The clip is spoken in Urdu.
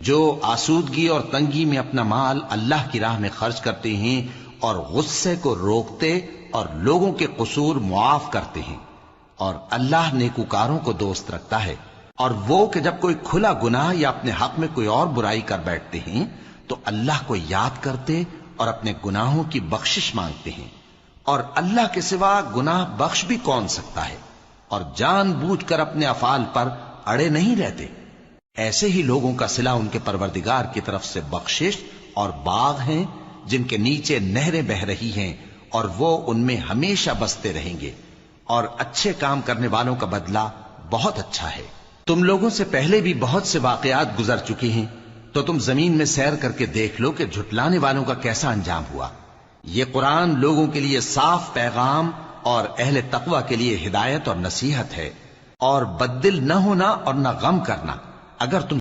جو آسودگی اور تنگی میں اپنا مال اللہ کی راہ میں خرچ کرتے ہیں اور غصے کو روکتے اور لوگوں کے قصور معاف کرتے ہیں، اور اللہ نیکوکاروں کو دوست رکھتا ہے۔ اور وہ کہ جب کوئی کھلا گناہ یا اپنے حق میں کوئی اور برائی کر بیٹھتے ہیں تو اللہ کو یاد کرتے اور اپنے گناہوں کی بخشش مانگتے ہیں، اور اللہ کے سوا گناہ بخش بھی کون سکتا ہے، اور جان بوجھ کر اپنے افعال پر اڑے نہیں رہتے۔ ایسے ہی لوگوں کا صلہ ان کے پروردگار کی طرف سے بخشش اور باغ ہیں جن کے نیچے نہریں بہ رہی ہیں، اور وہ ان میں ہمیشہ بستے رہیں گے، اور اچھے کام کرنے والوں کا بدلہ بہت اچھا ہے۔ تم لوگوں سے پہلے بھی بہت سے واقعات گزر چکے ہیں، تو تم زمین میں سیر کر کے دیکھ لو کہ جھٹلانے والوں کا کیسا انجام ہوا۔ یہ قرآن لوگوں کے لیے صاف پیغام اور اہل تقوی کے لیے ہدایت اور نصیحت ہے، اور بددل نہ ہونا اور نہ غم کرنا۔ اگر تم